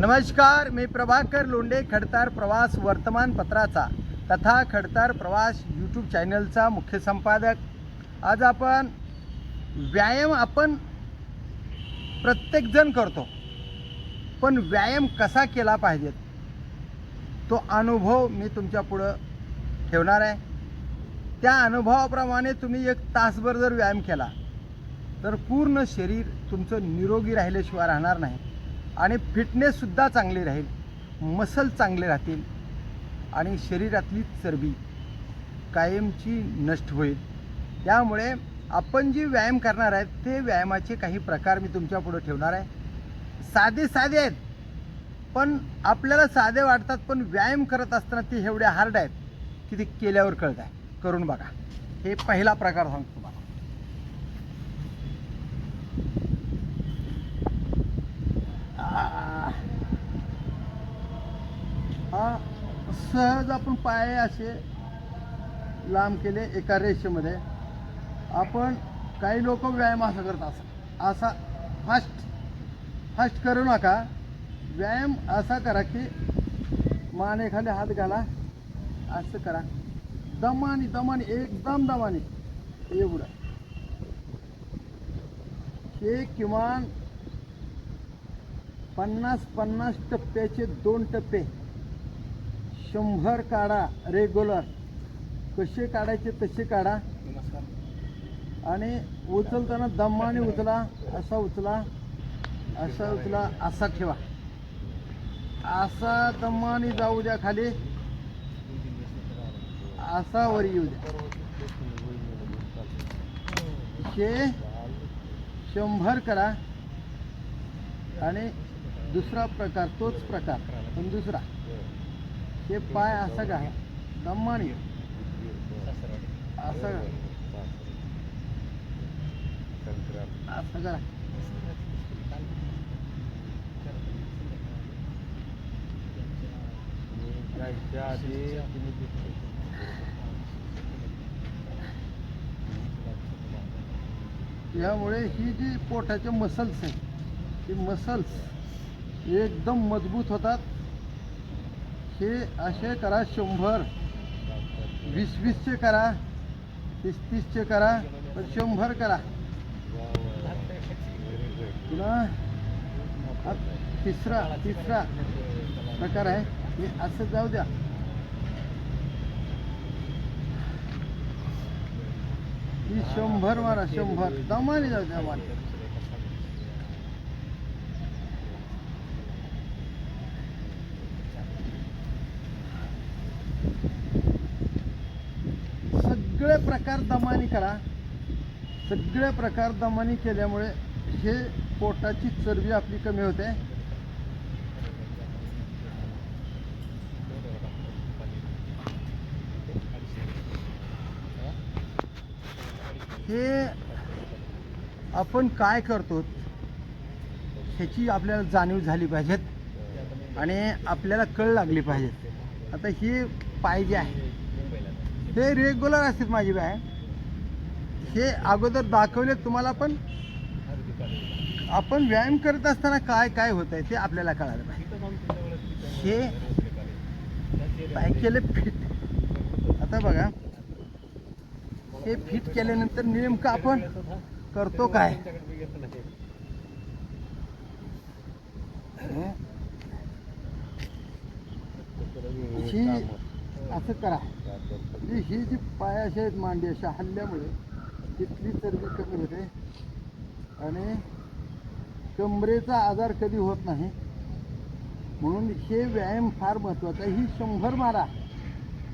नमस्कार, मी प्रभाकर लोंढे, खडतार प्रवास वर्तमानपत्राचा तथा खडतार प्रवास यूट्यूब चॅनलचा मुख्य संपादक। आज आपण व्यायाम प्रत्येकजण करतो, पण व्यायाम कसा केला पाहिजे तो अनुभव मी तुमच्या पुढं ठेवणार आहे। त्या अनुभवाप्रमाणे तुम्ही 1 तासभर जर व्यायाम केला तर पूर्ण शरीर तुमचं निरोगी राहिल्याशिवाय राहणार नाही आणि फिटनेससुद्धा चांगली राहील, मसल चांगले राहतील आणि शरीरातली चरबी कायमची नष्ट होईल। त्यामुळे आपण जी व्यायाम करणार आहे ते व्यायामाचे काही प्रकार मी तुमच्या पुढे ठेवणार आहे। साधे आहेत, पण आपल्याला साधे वाटतात, पण व्यायाम करत असताना ते एवढे हार्ड आहेत की ते केल्यावर कळत आहे। करून बघा। हे पहिला प्रकार सांगतो तुम्हाला। हा सहज आपण पाय असे लांब केले एका रेषेमध्ये। आपण काही लोक व्यायाम असा करतात, असा फास्ट करू नका। व्यायाम असा करा की मानेखाली हात घाला, असं करा, दमाने एकदम दमाने, एवढं। हे किमान 50 टप्प्याचे 2 टप्पे 100 काढा। रेग्युलर कसे काढायचे तसे काढा आणि उचलताना दमाने उचला, असा उचला, असा उचला, असा ठेवा, असा दमाने जाऊ द्या खाली, असा वर येऊ द्या। हे 100 करा। आणि दुसरा प्रकार, तोच प्रकार पण दुसरा, हे पाय असा घाला, दमाने असं असं करा। यामुळे ही जी पोटाचे मसल्स आहेत ते मसल्स एकदम मजबूत होतात। हे असे करा, 100, 20चे करा, 30चे करा, पण 100 करा। पुन्हा तिसरा प्रकार आहे, हे असं जाऊ द्या, ही 100 मारा, 100 दमाने जाऊ द्या, मारा। सगळे प्रकार दमाने करा। सगळे प्रकार दमाने केल्यामुळे हे पोटाची चरबी आपली कमी होते। हे आपण काय करतो ह्याची आपल्याला जाणीव झाली पाहिजेत आणि आपल्याला कळ लागली पाहिजे। आता हे पाहिजे आहे, हे रेग्युलर असतात माझी व्यायाम। हे अगोदर दाखवले तुम्हाला, पण आपण व्यायाम करत असताना काय होत आहे ते आपल्याला कळायला पाहिजे। हे काय केले फिट। आता बघा, हे फिट केल्यानंतर नेमकं आपण करतो काय, ही असं करा। ही जी पाय अशा आहेत, मांडी अशा हल्ल्यामुळे तिथली चरबी कमी होते आणि कमरेचा आजार कधी होत नाही। म्हणून हे व्यायाम फार महत्त्वाचा आहे। ही 100 मारा,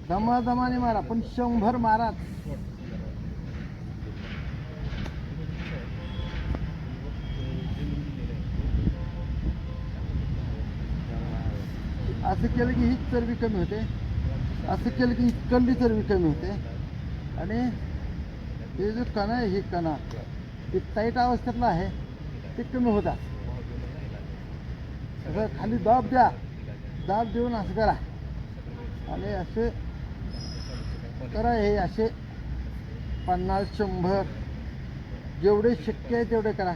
दमादमाने मारा, पण 100 मारा। असं केलं की ही चरबी कमी होते, असं केलं की इकडली चरबी कमी होते आणि हे जो कणा आहे, हे कणा ते टाईट अवस्थेतला आहे ते कमी होतात। असं खाली दाब द्या, दाब देऊन असं करा आणि असे करा। हे असे 50, 100 जेवढे शक्य आहे तेवढे करा।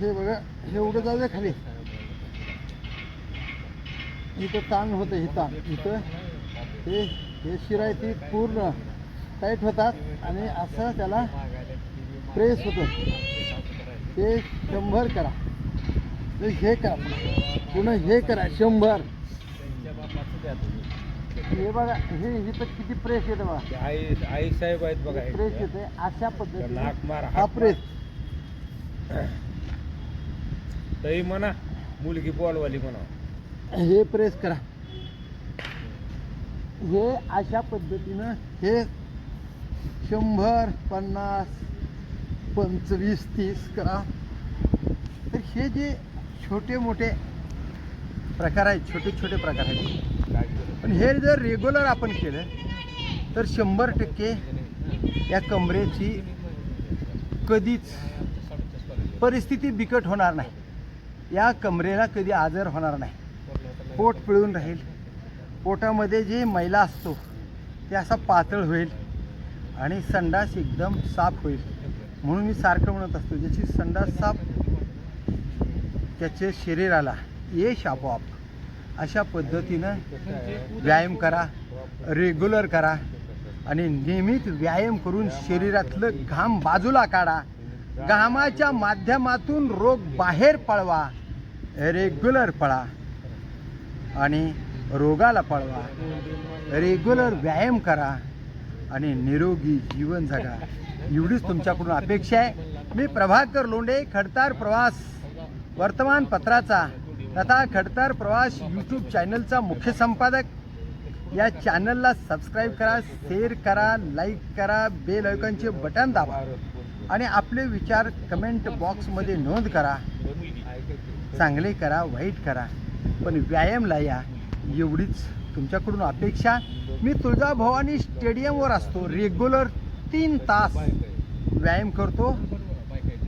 हे बघा हे एवढं जाऊ खाली, इथं ताण होतं, हे ताण इथं हे शिरायती पूर्ण टाईट होतात आणि असं त्याला प्रेस होतं. ते 100 करा, तर हे करा पुन्हा हे करा 100. हे बघा हे इथं किती प्रेस येतं बघा. आई साहेब आहेत बघा, प्रेस येते अशा पद्धतीने. मार हा प्रेस तरी म्हणा, मुलगी बॉलवाली म्हणा, हे प्रेस करा. हे अशा पद्धतीनं हे 100, 50, 25, 30 करा. तर हे जे छोटे मोठे प्रकार आहेत, छोटे छोटे प्रकार आहेत, पण हे जर रेग्युलर आपण केलं तर 100% या कमरेची कधीच परिस्थिती बिकट होणार नाही. या कमरेला कधी आजार होणार नाही. पोट पिळून राहील. पोटामध्ये जे मैला असतो ते असा पातळ होईल आणि संडास एकदम साफ होईल. म्हणून मी सारखं म्हणत असतो, ज्याची संडास साफ त्याच्या शरीराला यश आपोआप. अशा पद्धतीनं व्यायाम करा, रेग्युलर करा आणि नियमित व्यायाम करून शरीरातलं घाम बाजूला काढा. घामाच्या माध्यमातून रोग बाहेर पळवा. रेग्युलर पळा आणि रोगाला पळवा. रेग्युलर व्यायाम करा आणि निरोगी जीवन जगा. एवढीच तुमच्याकडून अपेक्षा आहे. मी प्रभाकर लोंढे, खडतार प्रवास वर्तमानपत्राचा तथा खडतार प्रवास यूट्यूब चॅनलचा मुख्य संपादक. या चॅनलला सबस्क्राईब करा, शेअर करा, लाईक करा, बेल आयकॉनचे बटन दाबा आणि आपले विचार कमेंट बॉक्समध्ये नोंद करा. चांगले करा, वाईट करा, पण व्यायामला या, एवढीच तुमच्याकडून अपेक्षा. मी तुळजाभवानी स्टेडियमवर असतो. रेग्युलर 3 तास व्यायाम करतो.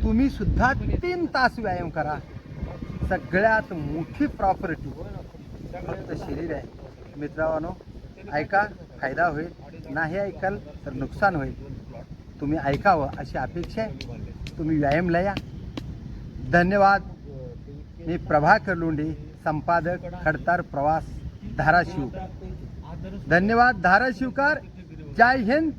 तुम्ही सुद्धा 3 तास व्यायाम करा. सगळ्यात मोठी प्रॉपर्टी फक्त शरीर आहे. मित्रांनो, ऐका, फायदा होईल. नाही ऐकाल तर नुकसान होईल. तुम्ही ऐकावं अशी अपेक्षा आहे. तुम्ही व्यायामला या. धन्यवाद. मी प्रभाकर लोंढे, संपादक, खडतार प्रवास, धाराशिव. धन्यवाद. धाराशिवकर. जय हिंद.